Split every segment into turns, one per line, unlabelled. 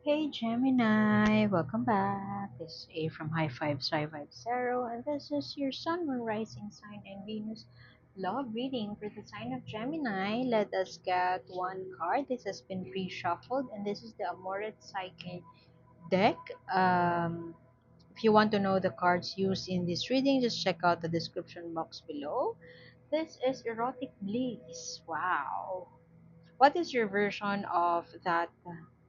Hey Gemini, welcome back. This is A from High Five Sci Vibe Zero, and this is your Sun, Moon, Rising sign, and Venus love reading for the sign of Gemini. Let us get one card. This has been pre shuffled, and this is the Amoret Psyche deck. If you want to know the cards used in this reading, just check out the description box below. This is Erotic Bliss. Wow. What is your version of that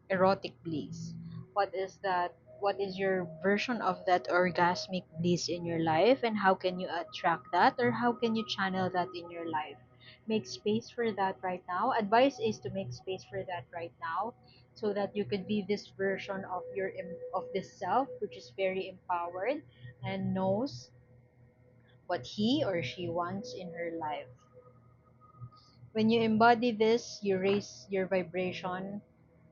erotic bliss? What is that? What is your version of that orgasmic bliss in your life, and how can you attract that, or how can you channel that in your life? Make space for that right now. Advice is to make space for that right now, so that you could be this version of of this self, which is very empowered and knows what he or she wants in her life. When you embody this, you raise your vibration,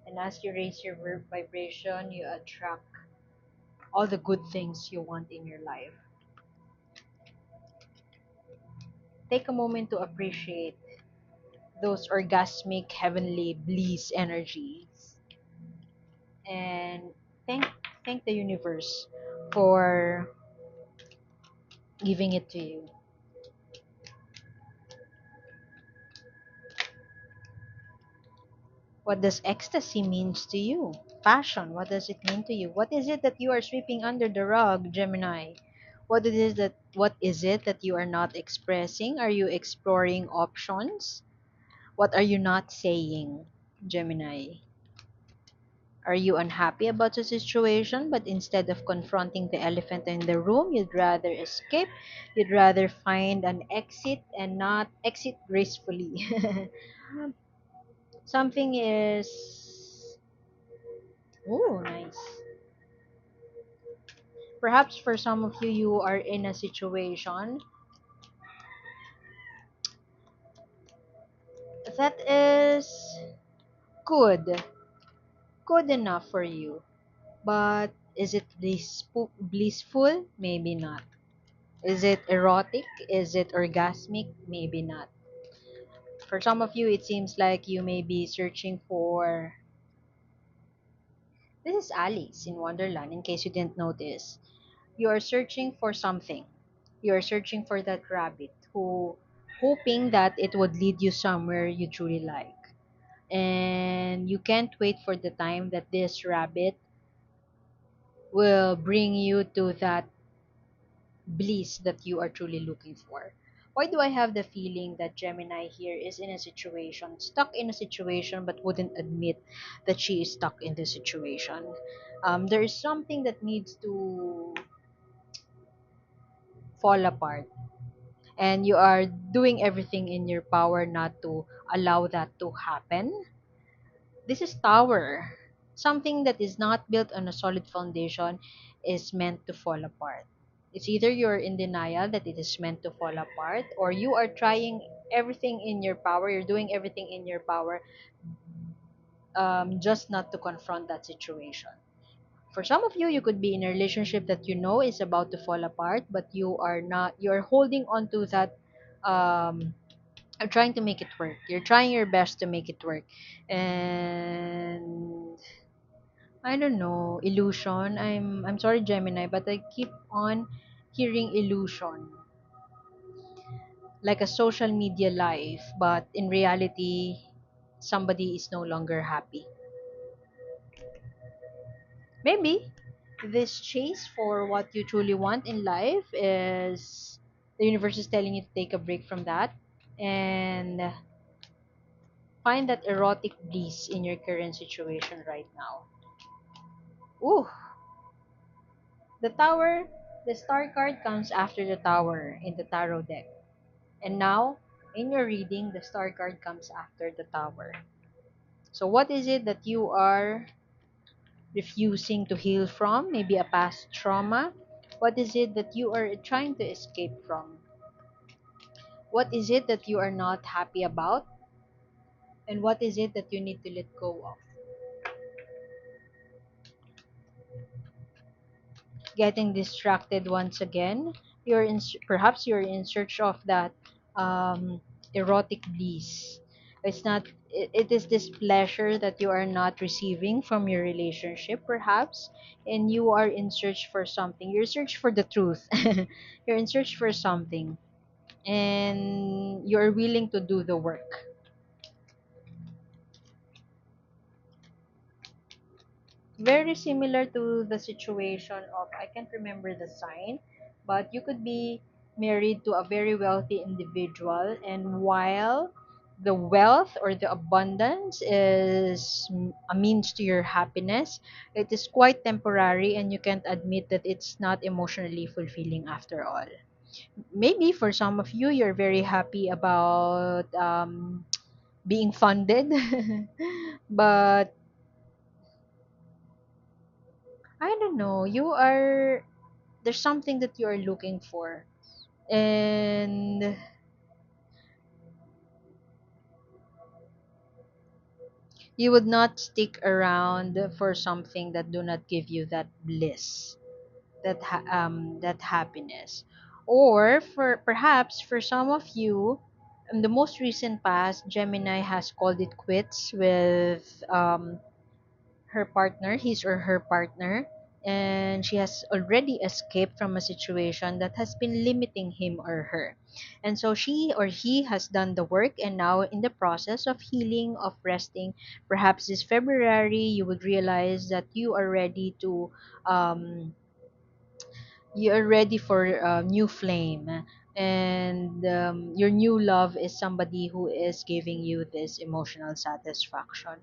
and as you raise your vibration, you attract all the good things you want in your life. Take a moment to appreciate those orgasmic, heavenly bliss energies, and thank thank the universe for giving it to you. What does ecstasy means to you? Passion, what does it mean to you? What is it that you are sweeping under the rug, Gemini? What is it that you are not expressing? Are you exploring options? What are you not saying, Gemini? Are you unhappy about the situation, but instead of confronting the elephant in the room, you'd rather escape? You'd rather find an exit and not exit gracefully. Something is. Oh, nice. Perhaps for some of you, you are in a situation that is good, good enough for you. But is it blissful? Maybe not. Is it erotic? Is it orgasmic? Maybe not. For some of you, it seems like you may be searching for. This is Alice in Wonderland, in case you didn't notice. You are searching for something. You are searching for that rabbit who, hoping that it would lead you somewhere you truly like. And you can't wait for the time that this rabbit will bring you to that bliss that you are truly looking for. Why do I have the feeling that Gemini here is in a situation, stuck in a situation, but wouldn't admit that she is stuck in the situation? There is something that needs to fall apart, and you are doing everything in your power not to allow that to happen. This is Tower. Something that is not built on a solid foundation is meant to fall apart. It's either you're in denial that it is meant to fall apart, or you are trying everything in your power, you're doing everything in your power, just not to confront that situation. For some of you, you could be in a relationship that you know is about to fall apart, but you are not, you're holding on to that, um, are trying to make it work. You're trying your best to make it work. And I don't know, illusion. I'm sorry, Gemini, but I keep on hearing illusion, like a social media life, but in reality, somebody is no longer happy. Maybe this chase for what you truly want in life is the universe is telling you to take a break from that and find that erotic bliss in your current situation right now. Ooh, the tower, the star card comes after the tower in the tarot deck. And now, in your reading, the star card comes after the tower. So, what is it that you are refusing to heal from? Maybe a past trauma? What is it that you are trying to escape from? What is it that you are not happy about? And what is it that you need to let go of? Getting distracted once again. Perhaps you're in search of that um, erotic bliss. It's not. it is this pleasure that you are not receiving from your relationship, perhaps, and you are in search for something. You're in search for the truth. You're in search for something, and you're willing to do the work. Very similar to the situation of, I can't remember the sign, but you could be married to a very wealthy individual, and while the wealth or the abundance is a means to your happiness, it is quite temporary, and you can't admit that it's not emotionally fulfilling after all. Maybe for some of you, you're very happy about being funded, but I don't know, there's something that you are looking for, and you would not stick around for something that do not give you that bliss, that happiness. Or for perhaps for some of you, in the most recent past, Gemini has called it quits with her partner, his or her partner, and she has already escaped from a situation that has been limiting him or her. And so she or he has done the work, and now in the process of healing, of resting, perhaps this February you would realize that um, you are ready for a new flame, and your new love is somebody who is giving you this emotional satisfaction.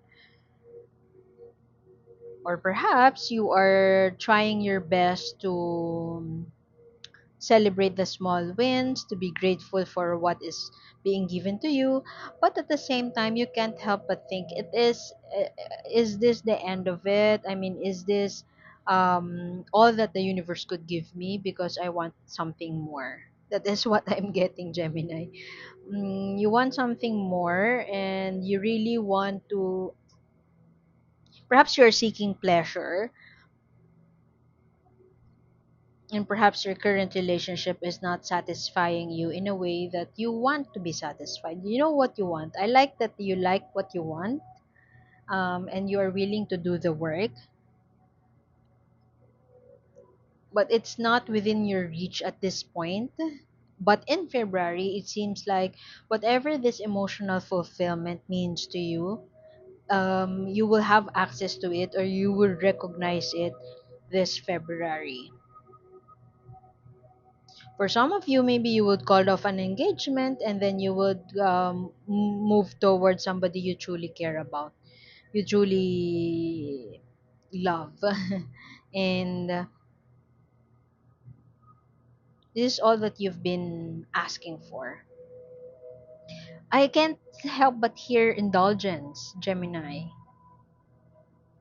Or perhaps you are trying your best to celebrate the small wins, to be grateful for what is being given to you, but at the same time you can't help but think, is this the end of it? I mean, is this all that the universe could give me? Because I want something more. That is what I'm getting, Gemini. You want something more, and you really want to, perhaps you're seeking pleasure, and perhaps your current relationship is not satisfying you in a way that you want to be satisfied. You know what you want. I like that you like what you want, and you are willing to do the work, but it's not within your reach at this point. But in February, it seems like whatever this emotional fulfillment means to you, you will have access to it, or you will recognize it this February. For some of you, maybe you would call off an engagement, and then you would move towards somebody you truly care about, you truly love. And this is all that you've been asking for. I can't help but hear indulgence, Gemini.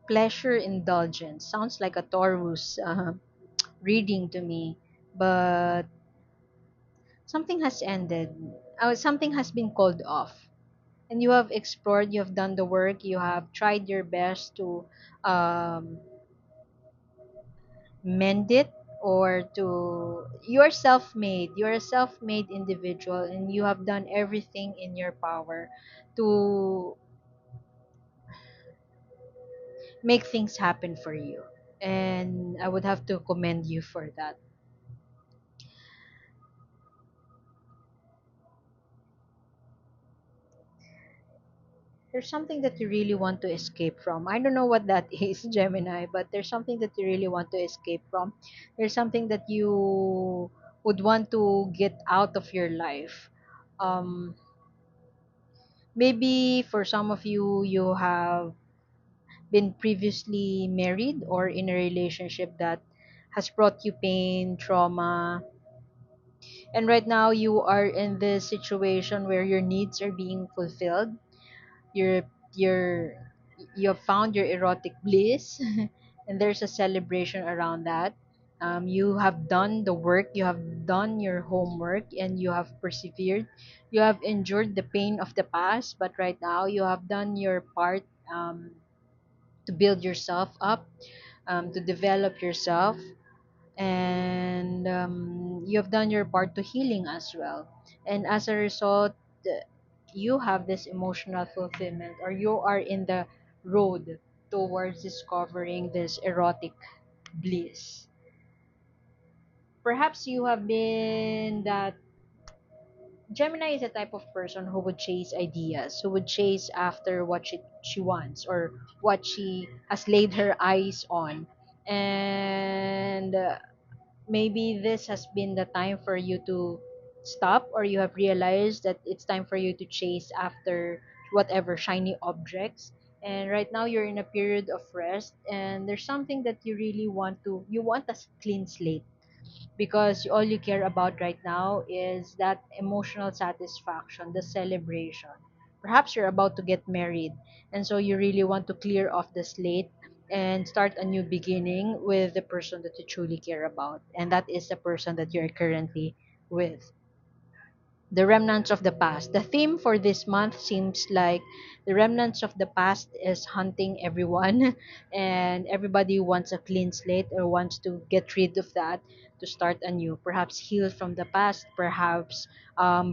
Pleasure indulgence. Sounds like a Taurus reading to me. But something has ended. Something has been called off, and you have explored, you have done the work, you have tried your best to um, mend it, or to, you're a self-made individual, and you have done everything in your power to make things happen for you, and I would have to commend you for that. There's something that you really want to escape from. I don't know what that is, Gemini, but there's something that you really want to escape from. There's something that you would want to get out of your life. Um, Maybe for some of you, you have been previously married or in a relationship that has brought you pain, trauma, and right now you are in this situation where your needs are being fulfilled. You're you have found your erotic bliss, and there's a celebration around that. You have done the work, you have done your homework, and you have persevered. You have endured the pain of the past, but right now you have done your part, to build yourself up, to develop yourself, and you have done your part to healing as well. And as a result, you have this emotional fulfillment, or you are in the road towards discovering this erotic bliss. Perhaps you have been that Gemini is a type of person who would chase ideas, who would chase after what she wants, or what she has laid her eyes on. And maybe this has been the time for you to stop, or you have realized that it's time for you to chase after whatever shiny objects. And right now you're in a period of rest, and there's something that you really you want a clean slate, because all you care about right now is that emotional satisfaction, the celebration. Perhaps you're about to get married, and so you really want to clear off the slate and start a new beginning with the person that you truly care about, and that is the person that you're currently with. The remnants of the past. The theme for this month seems like the remnants of the past is hunting everyone, and everybody wants a clean slate or wants to get rid of that to start anew. Perhaps heal from the past, perhaps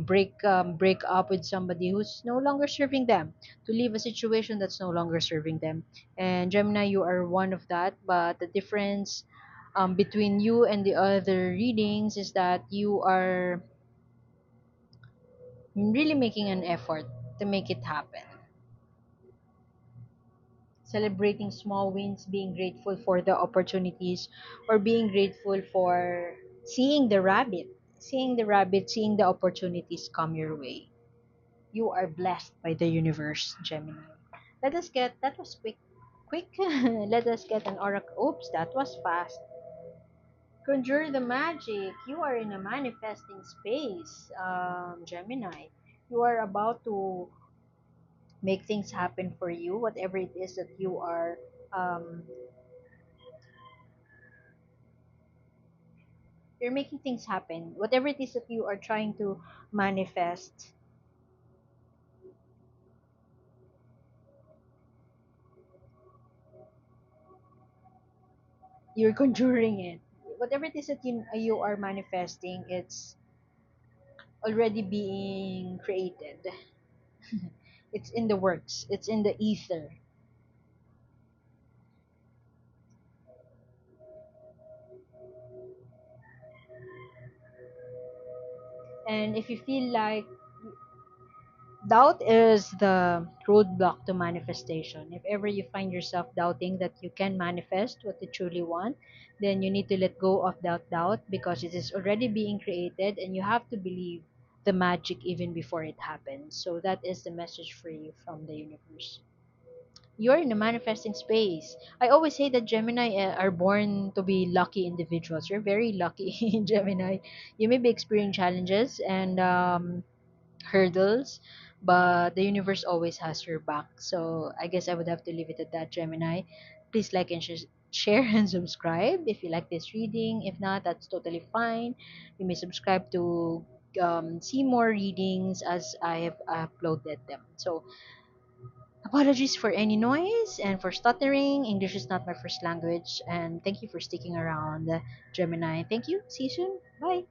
break up with somebody who's no longer serving them, to leave a situation that's no longer serving them. And Gemini, you are one of that, but the difference between you and the other readings is that you are really making an effort to make it happen. Celebrating small wins, being grateful for the opportunities, or being grateful for seeing the rabbit, seeing the opportunities come your way. You are blessed by the universe, Gemini. That was quick. Let us get an oracle. Oops, that was fast. Conjure the magic. You are in a manifesting space, Gemini. You are about to make things happen for you, whatever it is that you are um, you're making things happen, whatever it is that you are trying to manifest, you're conjuring it. Whatever it is that you are manifesting, it's already being created. It's in the works, it's in the ether. And if you feel like doubt is the roadblock to manifestation. If ever you find yourself doubting that you can manifest what you truly want, then you need to let go of that doubt, because it is already being created and you have to believe the magic even before it happens. So that is the message for you from the universe. You're in a manifesting space. I always say that Gemini are born to be lucky individuals. You're very lucky, Gemini. You may be experiencing challenges and hurdles, but the universe always has your back. So I guess I would have to leave it at that, Gemini. Please like and share and subscribe if you like this reading. If not, that's totally fine. You may subscribe to see more readings as I have uploaded them. So apologies for any noise and for stuttering. English is not my first language. And thank you for sticking around, Gemini. Thank you. See you soon. Bye.